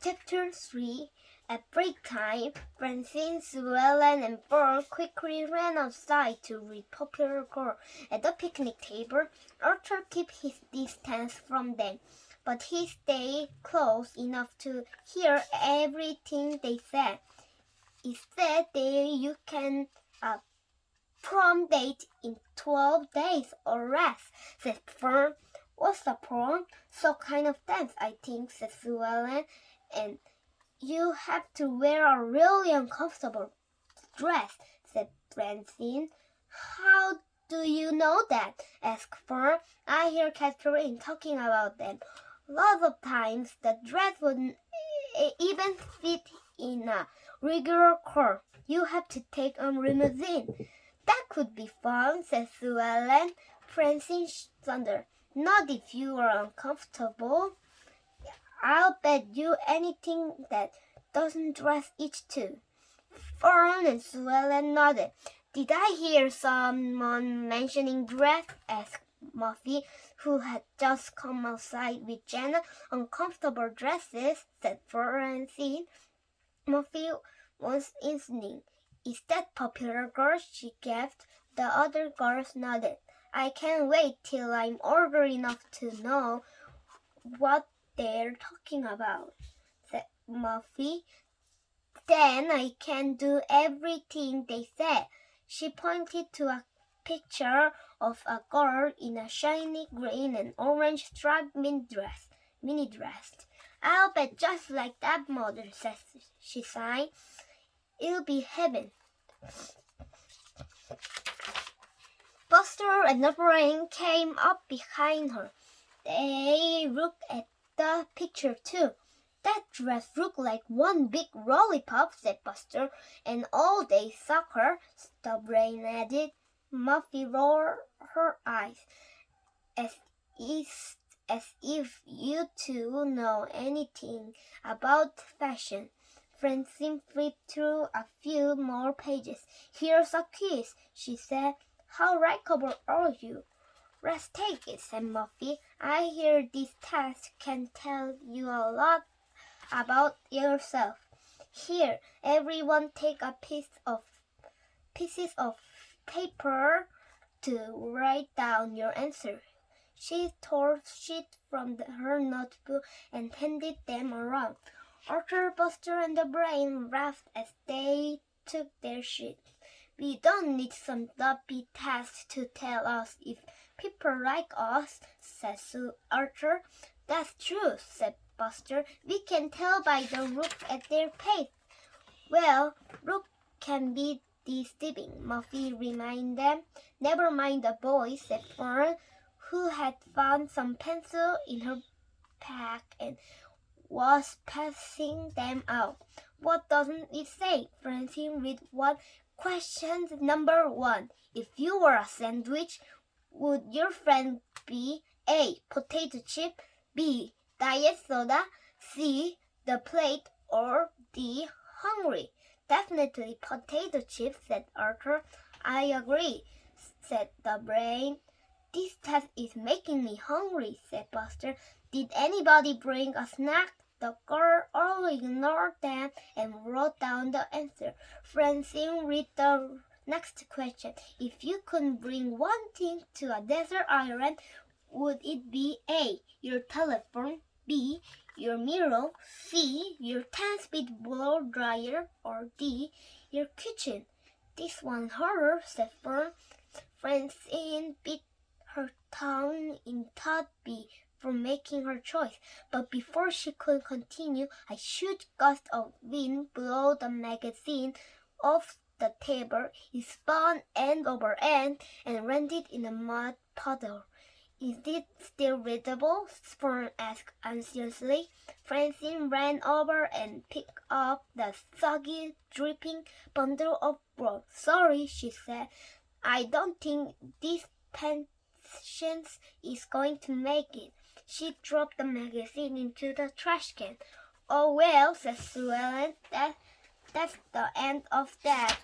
Chapter 3. At break time, Francine, Sue Ellen, and Fern quickly ran outside to read Popular Girl. At the picnic table, Arthur kept his distance from them, but he stayed close enough to hear everything they said. It said that you can prom date in 12 days or less, said Fern. What's a prom? Some kind of dance, I think, said Sue Ellen. And you have to wear a really uncomfortable dress, said Francine. How do you know that? Asked Fern. I hear Catherine talking about them. Lots of times the dress wouldn't even fit in a regular car. You have to take a limousine. That could be fun, said Sue Ellen. Francine thundered. Not if you are uncomfortable. I'll bet you anything that doesn't dress each two. Fern and Sue Ellen nodded. Did I hear someone mentioning dress? Asked Muffy, who had just come outside with Jenna. Uncomfortable dresses, said Francine. Muffy was listening. Is that Popular Girl? She gasped. The other girls nodded. I can't wait till I'm older enough to know what they're talking about, said Muffy. Then I can do everything they said. She pointed to a picture of a girl in a shiny green and orange striped mini dress. I'll bet just like that, Mother, said she sighed. It'll be heaven. Buster and the Brain came up behind her. They looked at the picture too. That dress looked like one big lollipop, said Buster. And all-day soccer, the Brain added. Muffy rolled her eyes. As if you two know anything about fashion. Francine flipped through a few more pages. Here's a quiz, she said. How likable are you? Let's take it, said Muffy. I hear this test can tell you a lot about yourself. Here, everyone take a pieces of paper to write down your answer. She tore sheets from her notebook and handed them around. Arthur, Buster, and the Brain laughed as they took their sheets. We don't need some sloppy test to tell us if people like us, said Arthur. That's true, said Buster. We can tell by the look at their face. Well, look can be deceiving, Muffy reminded them. Never mind the boys, said Fern, who had found some pencil in her pack and was passing them out. What doesn't it say? Francine read one. Question number 1. If you were a sandwich, would your friend be A. Potato chip, B. Diet soda, C. The plate, or D. Hungry? Definitely potato chips, said Arthur. I agree, said the Brain. This test is making me hungry, said Buster. Did anybody bring a snack? The girl all ignored them and wrote down the answer. Francine read the next question. If you could bring one thing to a desert island, would it be A. Your telephone, B. Your mirror, C. Your 10-speed blow dryer, or D. Your kitchen? This one harder, said Fern. Francine bit her tongue in thought B. from making her choice, but before she could continue, a huge gust of wind blew the magazine off the table. It spun end over end and landed in a mud puddle. Is it still readable? Fern asked anxiously. Francine ran over and picked up the soggy, dripping bundle of blood. Sorry, she said. I don't think this patience is going to make it. She dropped the magazine into the trash can. Oh well, said Sue Ellen. That's the end of that.